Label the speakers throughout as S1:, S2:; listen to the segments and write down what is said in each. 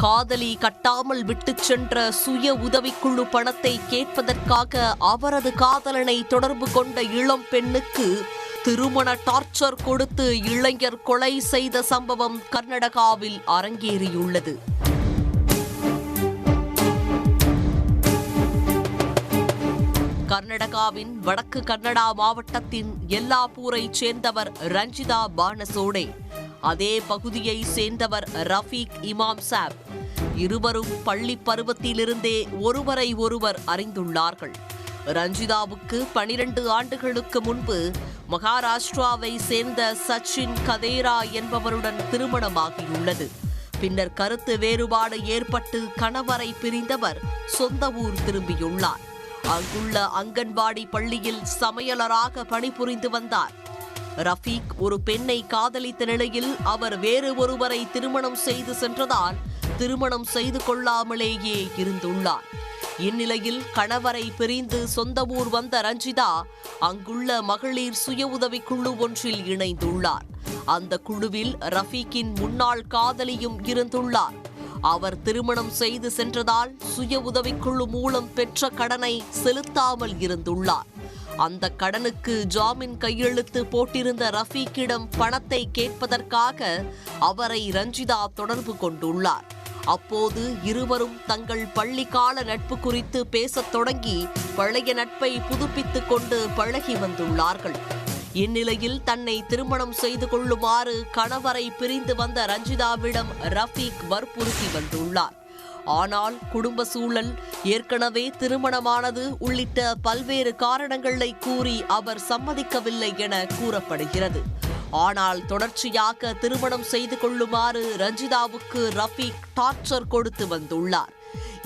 S1: காதலி கட்டாமல் விட்டுச் சென்ற சுய உதவிக்குழு பணத்தை கேட்பதற்காக அவரது காதலனை தொடர்பு கொண்ட இளம் பெண்ணுக்கு திருமண டார்ச்சர் கொடுத்து இளைஞர் கொலை செய்த சம்பவம் கர்நாடகாவில் அரங்கேறியுள்ளது. கர்நாடகாவின் வடக்கு கன்னடா மாவட்டத்தின் எல்லாப்பூரை சேர்ந்தவர் ரஞ்சிதா பானசோடே. அதே பகுதியை சேர்ந்தவர் ரஃபீக் இமாம் சாப். இருவரும் பள்ளி பருவத்திலிருந்தே ஒருவரை ஒருவர் அறிந்துள்ளார்கள். ரஞ்சிதாவுக்கு 12 ஆண்டுகளுக்கு முன்பு மகாராஷ்டிராவை சேர்ந்த சச்சின் கதேரா என்பவருடன் திருமணமாகியுள்ளது. பின்னர் கருத்து வேறுபாடு ஏற்பட்டு கணவரை பிரிந்தவர் சொந்த ஊர் திரும்பியுள்ளார். அங்குள்ள அங்கன்வாடி பள்ளியில் சமையலராக பணிபுரிந்து வந்தார். ரஃபீக் ஒரு பெண்ணை காதலித்த நிலையில் அவர் வேறு ஒருவரை திருமணம் செய்து சென்றதால் திருமணம் செய்து கொள்ளாமலேயே இருந்துள்ளார். இந்நிலையில் கணவரை பிரிந்து சொந்த ஊர் வந்த ரஞ்சிதா அங்குள்ள மகளிர் சுய உதவி குழு ஒன்றில் இணைந்துள்ளார். அந்த குழுவில் ரஃபீக்கின் முன்னாள் காதலியும் இருந்துள்ளார். அவர் திருமணம் செய்து சென்றதால் சுய உதவிக்குழு மூலம் பெற்ற கடனை செலுத்தாமல் இருந்துள்ளார். அந்த கடனுக்கு ஜாமீன் கையெழுத்து போட்டிருந்த ரஃபீக்கிடம் பணத்தை கேட்பதற்காக அவரை ரஞ்சிதா தொடர்பு கொண்டுள்ளார். அப்போது இருவரும் தங்கள் பள்ளிக்கால நட்பு குறித்து பேசத் தொடங்கி பழைய நட்பை புதுப்பித்துக் கொண்டு பழகி வந்துள்ளார்கள். இந்நிலையில் தன்னை திருமணம் செய்து கொள்ளுமாறு கணவரை பிரிந்து வந்த ரஞ்சிதாவிடம் ரஃபீக் வற்புறுத்தி வந்துள்ளார். ஆனால் குடும்ப சூழல், ஏற்கனவே திருமணமானது உள்ளிட்ட பல்வேறு காரணங்களை கூறி அவர் சம்மதிக்கவில்லை என கூறப்படுகிறது. ஆனால் தொடர்ச்சியாக திருமணம் செய்து கொள்ளுமாறு ரஞ்சிதாவுக்கு ரஃபீக் டார்ச்சர் கொடுத்து வந்துள்ளார்.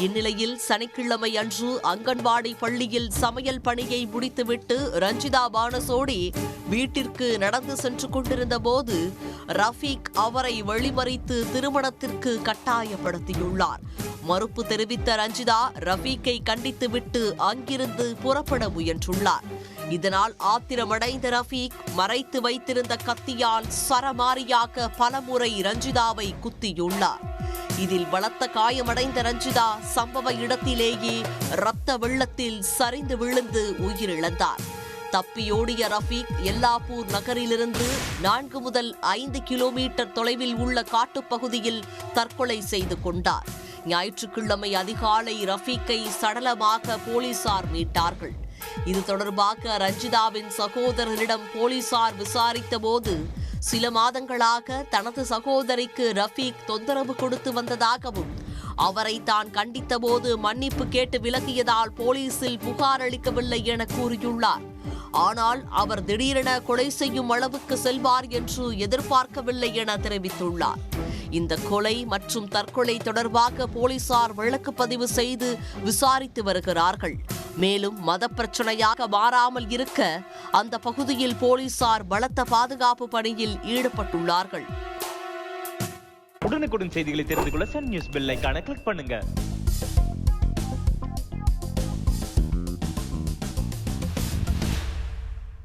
S1: இந்நிலையில் சனிக்கிழமை அன்று அங்கன்வாடி பள்ளியில் சமையல் பணியை முடித்துவிட்டு ரஞ்சிதா பானசோடி வீட்டிற்கு நடந்து சென்று கொண்டிருந்த போது ரஃபீக் அவரை வழிமறித்து திருமணத்திற்கு கட்டாயப்படுத்தியுள்ளார். மறுப்பு தெரிவித்த ரஞ்சிதா ரஃபீக்கை கண்டித்துவிட்டு அங்கிருந்து புறப்பட முயன்றுள்ளார். இதனால் ஆத்திரமடைந்த ரஃபீக் மறைத்து வைத்திருந்த கத்தியால் சரமாரியாக பலமுறை ரஞ்சிதாவை குத்தியுள்ளார். இதில் பலத்த காயமடைந்த ரஞ்சிதா சம்பவ இடத்திலேயே இரத்த வெள்ளத்தில் சரிந்து விழுந்து உயிரிழந்தார். தப்பியோடிய ரஃபீக் எல்லாப்பூர் நகரிலிருந்து 4 முதல் 5 கிலோமீட்டர் தொலைவில் உள்ள காட்டுப்பகுதியில் தற்கொலை செய்து கொண்டார். ஞாயிற்றுக்கிழமை அதிகாலை ரஃபீக்கை சடலமாக போலீசார் மீட்டார்கள். இது தொடர்பாக ரஞ்சிதாவின் சகோதரரிடம் போலீசார் விசாரித்த போது சில மாதங்களாக தனது சகோதரிக்கு ரஃபீக் தொந்தரவு கொடுத்து வந்ததாகவும் அவரை தான் கண்டித்த போது மன்னிப்பு கேட்டு விலகியதால் போலீசில் புகார் அளிக்கவில்லை என கூறியுள்ளார். ஆனால் அவர் திடீரென கொலை செய்யும் அளவுக்கு செல்வார் என்று எதிர்பார்க்கவில்லை என தெரிவித்துள்ளார். இந்த கொலை மற்றும் தற்கொலை தொடர்பாக போலீசார் வழக்கு பதிவு செய்து விசாரித்து வருகிறார்கள். மேலும் மத பிரச்சனையாக மாறாமல் இருக்க அந்த பகுதியில் போலீசார் பலத்த பாதுகாப்பு பணியில் ஈடுபட்டுள்ளார்கள்.
S2: உடனுக்குடன் செய்திகளை தெரிந்து கொள்ள சன் நியூஸ் பெல் ஐகானை கிளிக் பண்ணுங்க.